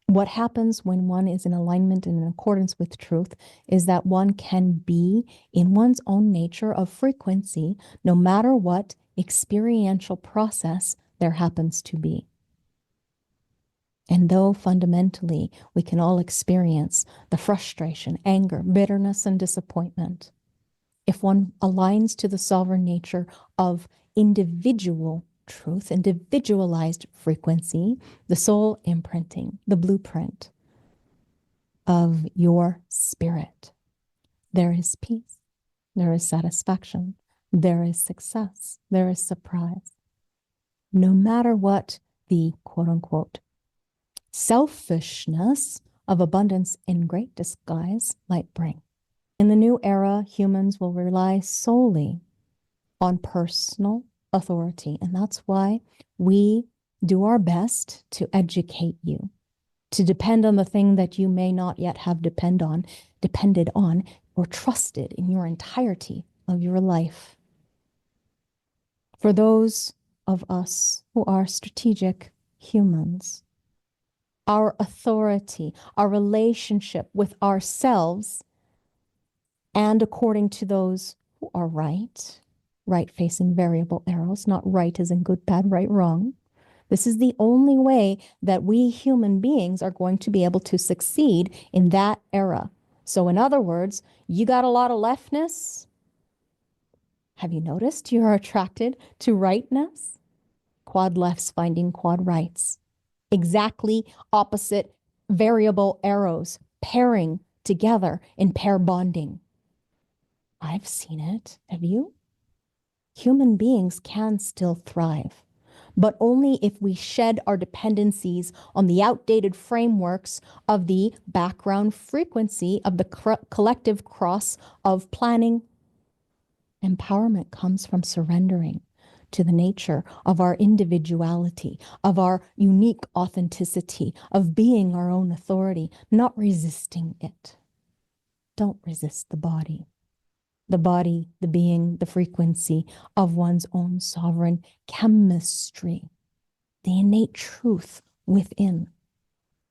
What happens when one is in alignment and in accordance with truth is that one can be in one's own nature of frequency, no matter what experiential process there happens to be. And though fundamentally we can all experience the frustration, anger, bitterness, and disappointment, if one aligns to the sovereign nature of individual truth, individualized frequency, the soul imprinting, the blueprint of your spirit, there is peace, there is satisfaction, there is success, there is surprise. No matter what the quote unquote selfishness of abundance in great disguise might bring. In the new era, humans will rely solely on personal authority. And that's why we do our best to educate you, to depend on the thing that you may not yet have depended on, or trusted in your entirety of your life. For those of us who are strategic humans, our authority, our relationship with ourselves, and according to those who are right facing variable arrows, not right as in good, bad, right, wrong. This is the only way that we human beings are going to be able to succeed in that era. So in other words, you got a lot of leftness. Have you noticed you're attracted to rightness? Quad lefts finding quad rights. Exactly opposite variable arrows pairing together in pair bonding. I've seen it. Have you? Human beings can still thrive, but only if we shed our dependencies on the outdated frameworks of the background frequency of the collective cross of planning. Empowerment comes from surrendering to the nature of our individuality, of our unique authenticity, of being our own authority, not resisting it. Don't resist the body. The body, the being, the frequency of one's own sovereign chemistry, the innate truth within.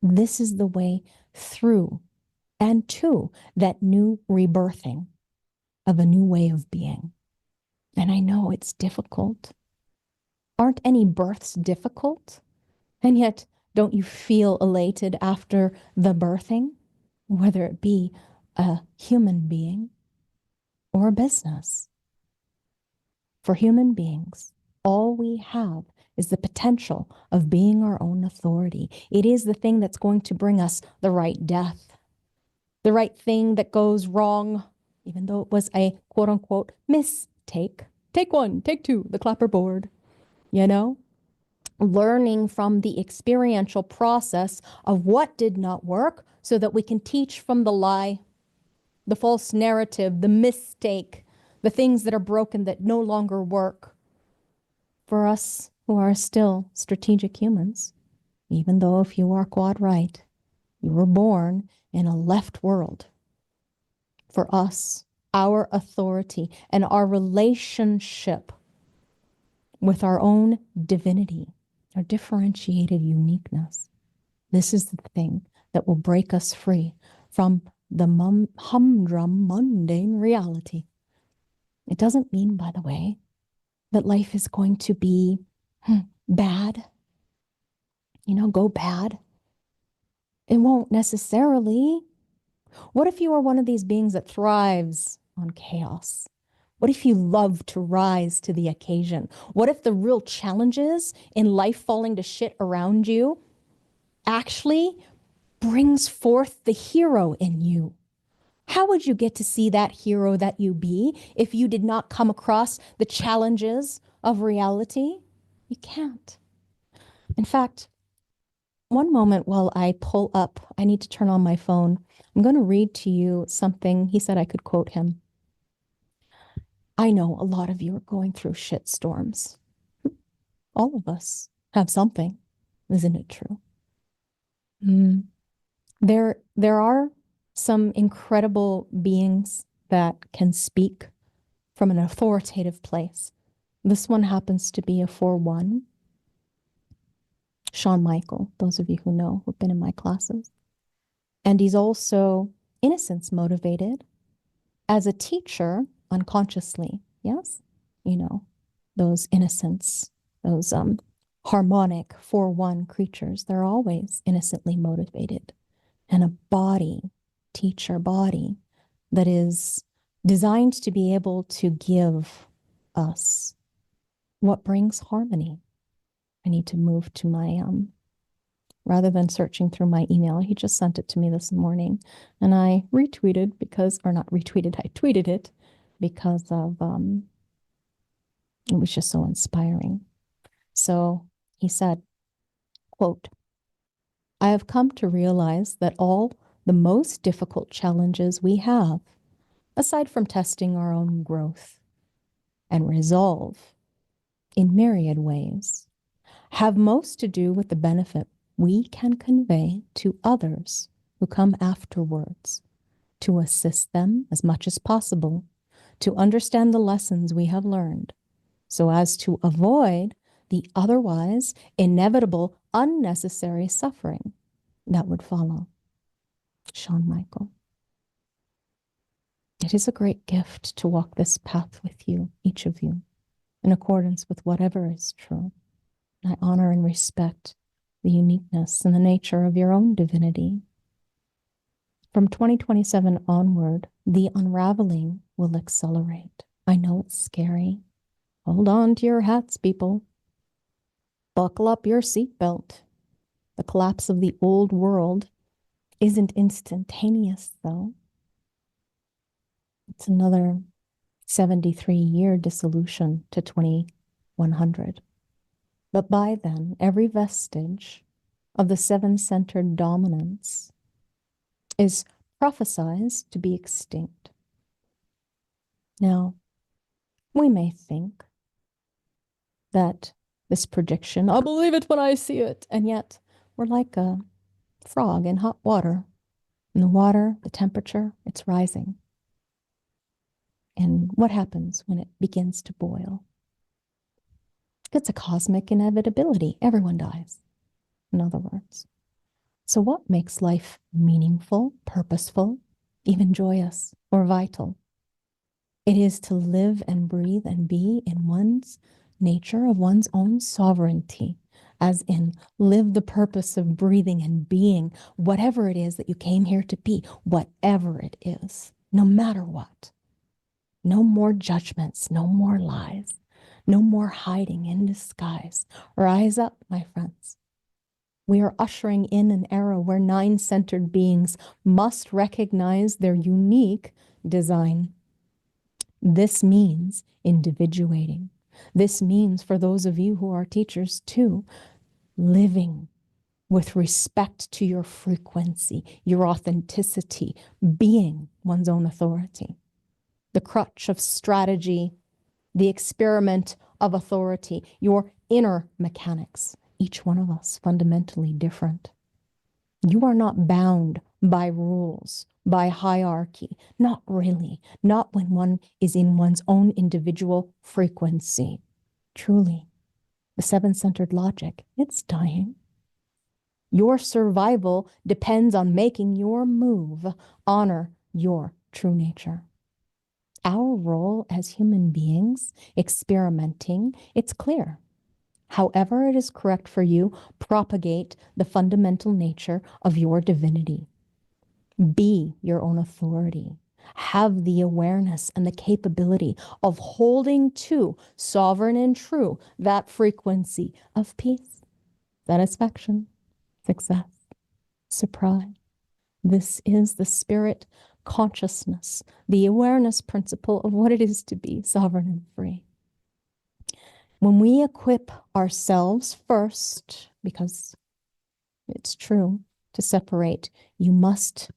This is the way through and to that new rebirthing of a new way of being. And I know it's difficult. Aren't any births difficult? And yet, don't you feel elated after the birthing, whether it be a human being or a business? For human beings, all we have is the potential of being our own authority. It is the thing that's going to bring us the right death, the right thing that goes wrong, even though it was a quote unquote mistake. Take one, take two, the clapperboard, you know? Learning from the experiential process of what did not work so that we can teach from the lie, the false narrative, the mistake, the things that are broken that no longer work. For us who are still strategic humans, even though if you are quad right, you were born in a left world. For us, our authority and our relationship with our own divinity, our differentiated uniqueness, this is the thing that will break us free from the humdrum, mundane reality. It doesn't mean, by the way, that life is going to be bad, go bad. It won't necessarily. What if you are one of these beings that thrives on chaos? What if you love to rise to the occasion? What if the real challenges in life falling to shit around you actually brings forth the hero in you? How would you get to see that hero that you be if you did not come across the challenges of reality? You can't. In fact, one moment while I pull up, I need to turn on my phone. I'm going to read to you something. He said I could quote him. I know a lot of you are going through shit storms. All of us have something. Isn't it true? There are some incredible beings that can speak from an authoritative place. This one happens to be a 4-1. Sean Michael, those of you who know, who've been in my classes. And he's also innocence motivated as a teacher unconsciously. Yes? You know, those innocence, those harmonic 4-1 creatures, they're always innocently motivated. And a body, teacher body, that is designed to be able to give us what brings harmony. I need to move to my, rather than searching through my email, he just sent it to me this morning. And I retweeted because, or not retweeted, I tweeted it because of, it was just so inspiring. So he said, quote, I have come to realize that all the most difficult challenges we have, aside from testing our own growth and resolve in myriad ways, have most to do with the benefit we can convey to others who come afterwards, to assist them as much as possible to understand the lessons we have learned, so as to avoid the otherwise inevitable unnecessary suffering that would follow. Sean Michael. It is a great gift to walk this path with you, each of you, in accordance with whatever is true. I honor and respect the uniqueness and the nature of your own divinity. From 2027 onward, the unraveling will accelerate. I know it's scary. Hold on to your hats, people. Buckle up your seatbelt. The collapse of the old world isn't instantaneous, though. It's another 73-year dissolution to 2100. But by then, every vestige of the seven-centered dominance is prophesied to be extinct. Now, we may think that this prediction, I'll believe it when I see it, and yet we're like a frog in hot water. In the water, the temperature, it's rising. And what happens when it begins to boil? It's a cosmic inevitability. Everyone dies, in other words. So what makes life meaningful, purposeful, even joyous or vital? It is to live and breathe and be in one's nature of one's own sovereignty, as in live the purpose of breathing and being whatever it is that you came here to be, whatever it is, no matter what. No more judgments, no more lies, no more hiding in disguise. Rise up, my friends. We are ushering in an era where nine-centered beings must recognize their unique design. This means individuating. This means, for those of you who are teachers too, living with respect to your frequency, your authenticity, being one's own authority. The crutch of strategy, the experiment of authority, your inner mechanics, each one of us fundamentally different. You are not bound by rules, by hierarchy, not really, not when one is in one's own individual frequency. Truly, the seven-centered logic, it's dying. Your survival depends on making your move honor your true nature. Our role as human beings, experimenting, it's clear. However it is correct for you, propagate the fundamental nature of your divinity. Be your own authority. Have the awareness and the capability of holding to, sovereign and true, that frequency of peace, satisfaction, success, surprise. This is the spirit consciousness, the awareness principle of what it is to be sovereign and free. When we equip ourselves first, because it's true to separate, you must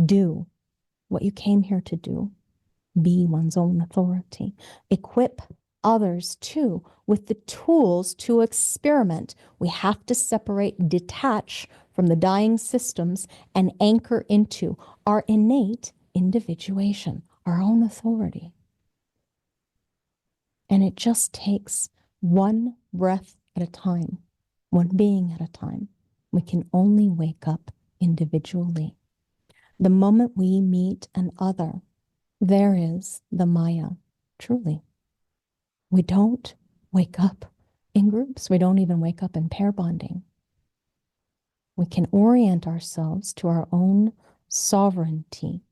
do what you came here to do, be one's own authority. Equip others too with the tools to experiment. We have to separate, detach from the dying systems and anchor into our innate individuation, our own authority. And it just takes one breath at a time. one being at a time. We can only wake up individually. The moment we meet an other, there is the Maya, truly. We don't wake up in groups. We don't even wake up in pair bonding. We can orient ourselves to our own sovereignty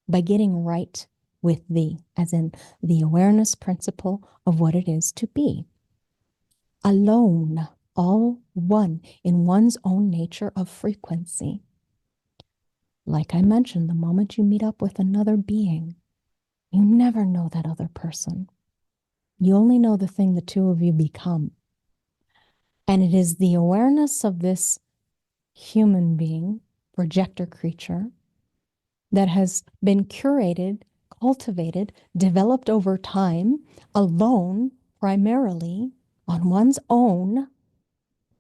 by getting right with thee, as in the awareness principle of what it is to be. Alone, all one in one's own nature of frequency. Like I mentioned, the moment you meet up with another being, you never know that other person. You only know the thing the two of you become. And it is the awareness of this human being, projector creature, that has been curated, cultivated, developed over time, alone, primarily, on one's own,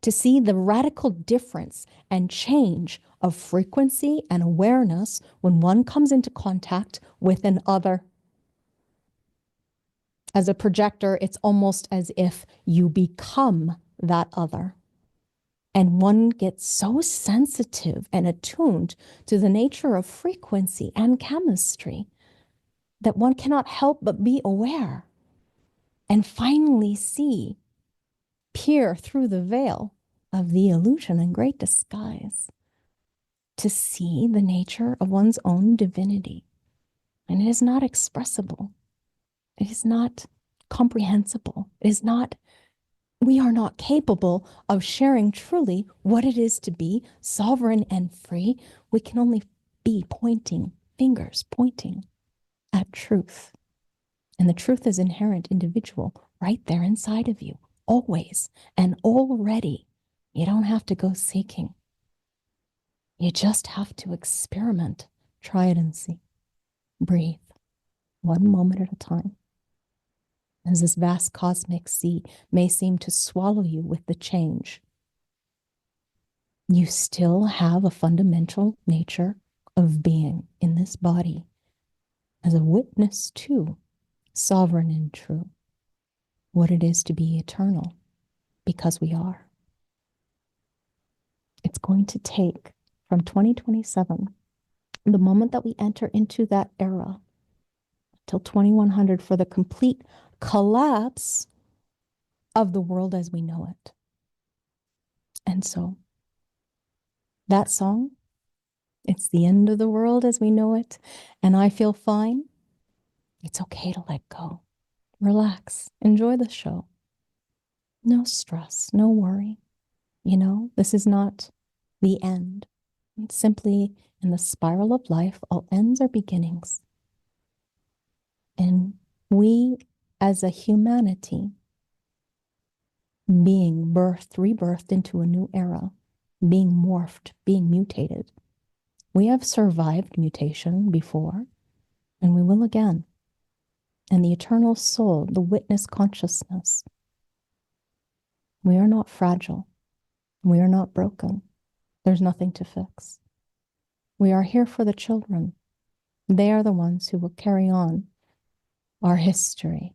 to see the radical difference and change of frequency and awareness when one comes into contact with an other. As a projector, it's almost as if you become that other. And one gets so sensitive and attuned to the nature of frequency and chemistry that one cannot help but be aware and finally see, peer through the veil of the illusion and great disguise to see the nature of one's own divinity. And it is not expressible. It is not comprehensible. It is not, we are not capable of sharing truly what it is to be sovereign and free. We can only be pointing fingers, pointing at truth. And the truth is inherent, individual, right there inside of you, always and already. You don't have to go seeking. You just have to experiment, try it and see. Breathe, one moment at a time. As this vast cosmic sea may seem to swallow you with the change, you still have a fundamental nature of being in this body as a witness to sovereign and true, what it is to be eternal, because we are. It's going to take from 2027, the moment that we enter into that era, till 2100 for the complete collapse of the world as we know it. And so that song, it's the end of the world as we know it, and I feel fine. It's okay to let go. Relax. Enjoy the show. No stress, no worry. You know, this is not the end. It's simply in the spiral of life, all ends are beginnings. And we, as a humanity, being birthed, rebirthed into a new era, being morphed, being mutated, we have survived mutation before, and we will again. And the eternal soul, the witness consciousness, we are not fragile. We are not broken. There's nothing to fix. We are here for the children. They are the ones who will carry on our history.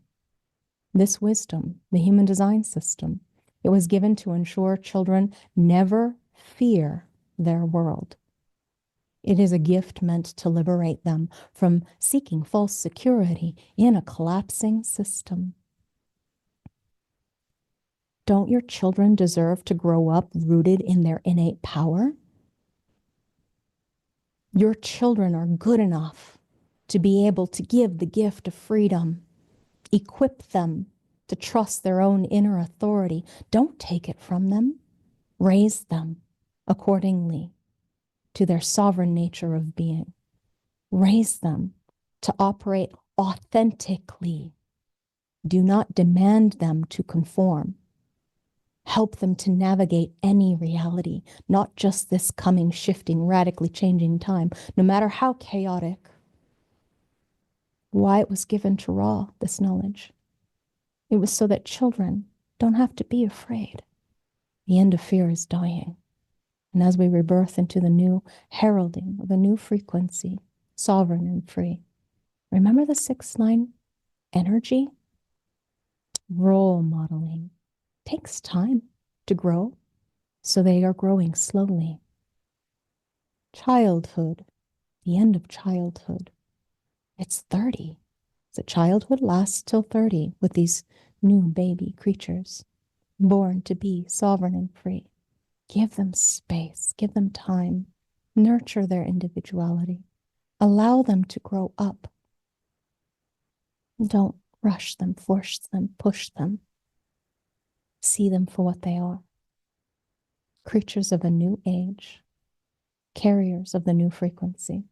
This wisdom, the human design system, it was given to ensure children never fear their world. It is a gift meant to liberate them from seeking false security in a collapsing system. Don't your children deserve to grow up rooted in their innate power? Your children are good enough to be able to give the gift of freedom. Equip them to trust their own inner authority. Don't take it from them. Raise them accordingly to their sovereign nature of being. Raise them to operate authentically. Do not demand them to conform. Help them to navigate any reality, not just this coming, shifting, radically changing time, no matter how chaotic. Why it was given to Ra, this knowledge. It was so that children don't have to be afraid. The end of fear is dying. And as we rebirth into the new heralding of a new frequency, sovereign and free, remember the 6-9 energy? Role modeling takes time to grow. So they are growing slowly. Childhood, the end of childhood. It's 30. The childhood lasts till 30 with these new baby creatures born to be sovereign and free. Give them space, give them time, nurture their individuality, allow them to grow up. Don't rush them, force them, push them. See them for what they are. Creatures of a new age, carriers of the new frequency.